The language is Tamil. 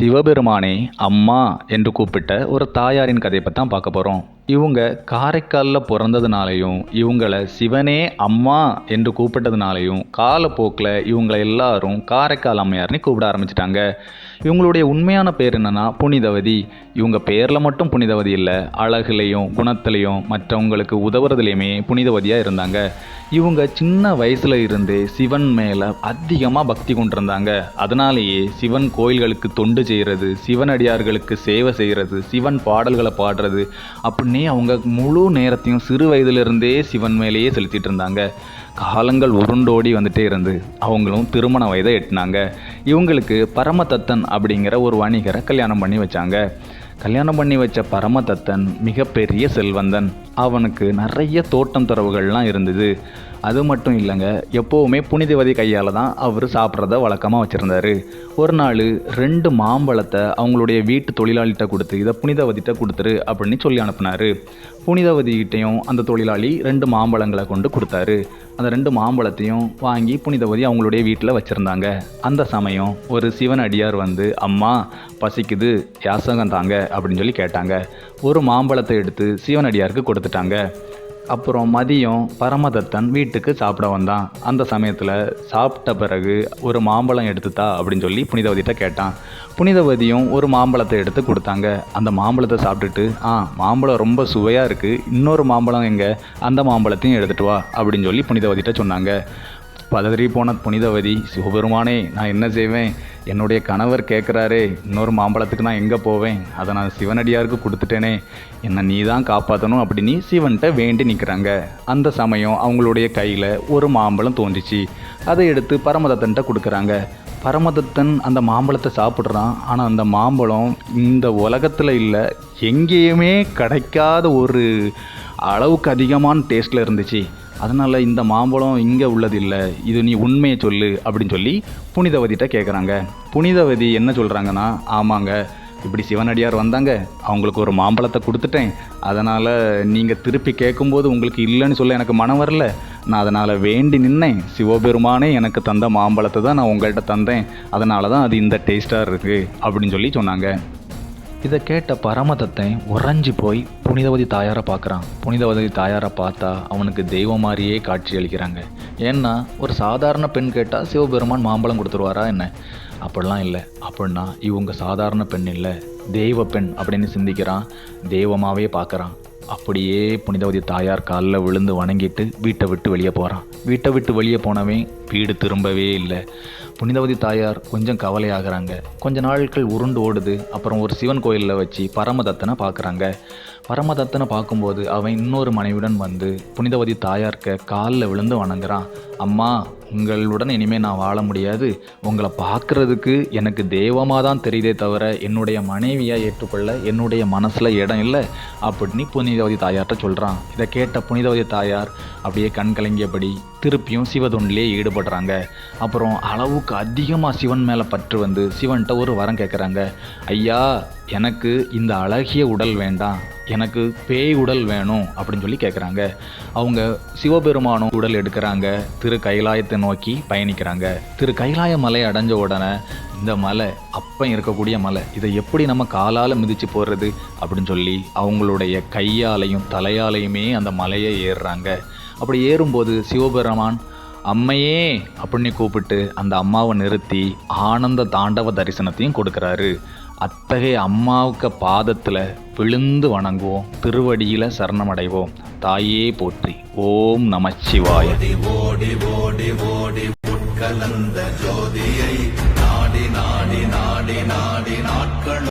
சிவபெருமானே அம்மா என்று கூப்பிட்ட ஒரு தாயாரின் கதையை பற்றி தான் பார்க்க போகிறோம். இவங்க காரைக்காலில் பிறந்ததுனாலையும் இவங்கள சிவனே அம்மா என்று கூப்பிட்டதுனாலையும் காலப்போக்கில் இவங்களை எல்லாரும் காரைக்கால் அம்மையார்னு கூப்பிட ஆரம்பிச்சிட்டாங்க. இவங்களுடைய உண்மையான பேர் என்னென்னா புனிதவதி. இவங்க பேரில் மட்டும் புனிதவதி இல்லை, அழகுலையும் குணத்துலையும் மற்றவங்களுக்கு உதவுறதுலையுமே புனிதவதியாக இருந்தாங்க. இவங்க சின்ன வயசில் இருந்தே சிவன் மேலே அதிகமாக பக்தி கொண்டிருந்தாங்க. அதனாலேயே சிவன் கோயில்களுக்கு தொண்டு செய்கிறது, சிவனடியார்களுக்கு சேவை செய்கிறது, சிவன் பாடல்களை பாடுறது அப்படின்னே அவங்க முழு நேரத்தையும் சிறு வயதிலிருந்தே சிவன் மேலேயே செலுத்திட்டு இருந்தாங்க. காலங்கள் உருண்டோடி வந்துட்டே இருந்து அவங்களும் திருமண வயதை எட்டினாங்க. இவங்களுக்கு பரமதத்தன் அப்படிங்கிற ஒரு வணிகரை கல்யாணம் பண்ணி வச்சாங்க. கல்யாணம் பண்ணி வச்ச பரமதத்தன் மிகப்பெரிய செல்வந்தன். அவனுக்கு நிறைய தோட்டம் துறவுகள்லாம் இருந்தது. அது மட்டும் இல்லைங்க, எப்போவுமே புனிதவதி கையால் தான் அவர் சாப்பிட்றத வழக்கமாக வச்சுருந்தார். ஒரு நாள் 2 மாம்பழத்தை அவங்களுடைய வீட்டு தொழிலாளிகிட்ட கொடுத்து இதை புனிதவதிகிட்ட கொடுத்துரு அப்படின்னு சொல்லி அனுப்புனார். புனிதவதிகிட்டையும் அந்த தொழிலாளி 2 மாம்பழங்களை கொண்டு கொடுத்தாரு. அந்த 2 மாம்பழத்தையும் வாங்கி புனிதவதி அவங்களுடைய வீட்டில் வச்சுருந்தாங்க. அந்த சமயம் ஒரு சிவன் அடியார் வந்து, அம்மா பசிக்குது, யாசகம் தாங்க அப்படின்னு சொல்லி கேட்டாங்க. ஒரு மாம்பழத்தை எடுத்து சிவனடியாருக்கு கொடுத்துட்டாங்க. அப்புறம் மதியம் பரமதத்தன் வீட்டுக்கு சாப்பிட வந்தான். அந்த சமயத்தில் சாப்பிட்ட பிறகு ஒரு மாம்பழம் எடுத்துத்தா அப்படின்னு சொல்லி புனிதவதிகிட்ட கேட்டான். புனிதவதியும் ஒரு மாம்பழத்தை எடுத்து கொடுத்தாங்க. அந்த மாம்பழத்தை சாப்பிட்டுட்டு, மாம்பழம் ரொம்ப சுவையாக இருக்குது, இன்னொரு மாம்பழம் எங்கே, அந்த மாம்பழத்தையும் எடுத்துகிட்டு வா அப்படின்னு சொல்லி புனிதவதிகிட்ட சொன்னாங்க. பதறி போன புனிதவதி, சிவபெருமானே நான் என்ன செய்வேன், என்னுடைய கணவர் கேட்குறாரே, இன்னொரு மாம்பழத்துக்கு நான் எங்கே போவேன், அதை நான் சிவனடியாருக்கு கொடுத்துட்டேனே, என்னை நீ தான் காப்பாற்றணும் அப்படின்னு சிவன்கிட்ட வேண்டி நிற்கிறாங்க. அந்த சமயம் அவங்களுடைய கையில் ஒரு மாம்பழம் தோன்றிச்சு. அதை எடுத்து பரமதத்தன்கிட்ட கொடுக்குறாங்க. பரமதத்தன் அந்த மாம்பழத்தை சாப்பிட்றான். ஆனால் அந்த மாம்பழம் இந்த உலகத்தில் இல்லை, எங்கேயுமே கிடைக்காத ஒரு அளவுக்கு அதிகமான டேஸ்ட்டில் இருந்துச்சு. அதனால் இந்த மாம்பழம் இங்கே உள்ளதில்லை, இது நீ உண்மையை சொல்லு அப்படின்னு சொல்லி புனிதவதிகிட்ட கேட்குறாங்க. புனிதவதி என்ன சொல்கிறாங்கன்னா, ஆமாங்க, இப்படி சிவனடியார் வந்தாங்க, அவங்களுக்கு ஒரு மாம்பழத்தை கொடுத்துட்டேன், அதனால் நீங்கள் திருப்பி கேட்கும்போது உங்களுக்கு இல்லைன்னு சொல்ல எனக்கு மனம் வரல, நான் அதனால் வேண்டி நின்னேன், சிவபெருமானே எனக்கு தந்த மாம்பழத்தை தான் நான் உங்கள்கிட்ட தந்தேன், அதனால தான் அது இந்த டேஸ்ட்டாக இருக்குது அப்படின்னு சொல்லி சொன்னாங்க. இதை கேட்ட பரமதத்தன் உறைஞ்சி போய் புனிதவதி தாயாரை பார்க்குறான். புனிதவதி தாயாரை பார்த்தா அவனுக்கு தெய்வம் மாதிரியே காட்சி அளிக்கிறாங்க. ஏன்னா ஒரு சாதாரண பெண் கேட்டால் சிவபெருமான் மாம்பழம் கொடுத்துருவாரா என்ன? அப்படிலாம் இல்லை. அப்படின்னா இவங்க சாதாரண பெண் இல்லை, தெய்வ பெண் அப்படின்னு சிந்திக்கிறான். தெய்வமாகவே பார்க்குறான். அப்படியே புனிதவதி தாயார் காலில் விழுந்து வணங்கிட்டு வீட்டை விட்டு வெளியே போகிறான். வீட்டை விட்டு வெளியே போனவன் வீடு திரும்பவே இல்லை. புனிதவதி தாயார் கொஞ்சம் கவலையாகிறாங்க. கொஞ்ச நாட்கள் உருண்டு ஓடுது. அப்புறம் ஒரு சிவன் கோயிலில் வச்சு பரமதத்தனை பார்க்குறாங்க. பரமதத்தனை பார்க்கும்போது அவன் இன்னொரு மனைவியுடன் வந்து புனிதவதி தாயார்க்க காலில் விழுந்து வணங்குறான். அம்மா, உங்களுடன் இனிமேல் நான் வாழ முடியாது, உங்களை பார்க்குறதுக்கு எனக்கு தெய்வமாக தான் தெரியுதே தவிர என்னுடைய மனைவியாக ஏற்றுக்கொள்ள என்னுடைய மனசில் இடம் இல்லை அப்படின்னு புனிதவதி தாயார்கிட்ட சொல்கிறான். இதை கேட்ட புனிதவதி தாயார் அப்படியே கண் கலங்கியபடி திருப்பியும் சிவதொண்டிலே ஈடுபடுறாங்க. அப்புறம் அளவுக்கு அதிகமாக சிவன் மேலே பற்று வந்து சிவன்கிட்ட ஒரு வரம் கேட்குறாங்க. ஐயா, எனக்கு இந்த அழகிய உடல் வேண்டாம், எனக்கு பேய் உடல் வேணும் அப்படின்னு சொல்லி கேட்குறாங்க. அவங்க சிவபெருமானும் உடல் எடுக்கிறாங்க. திரு கைலாயத்தை நோக்கி பயணிக்கிறாங்க. திரு கைலாய மலை அடைஞ்ச உடனே இந்த மலை அப்போ இருக்கக்கூடிய மலை, இதை எப்படி நம்ம காலால் மிதித்து போடுறது அப்படின்னு சொல்லி அவங்களுடைய கையாலையும் தலையாலையுமே அந்த மலையை ஏறுறாங்க. அப்படி ஏறும்போது சிவபெருமான் அம்மையே அப்படின்னு கூப்பிட்டு அந்த அம்மாவை நிறுத்தி ஆனந்த தாண்டவ தரிசனத்தையும் கொடுக்குறாரு. அத்தகைய அம்மாவுக்கு பாதத்தில் விழுந்து வணங்குவோம், திருவடியில் சரணமடைவோம். தாயே போற்றி. ஓம் நமச்சிவாய. ஓடி ஓடி ஓடி உட்கலந்த ஜோதியை நாடி நாடி நாடி நாடி நாட்கள்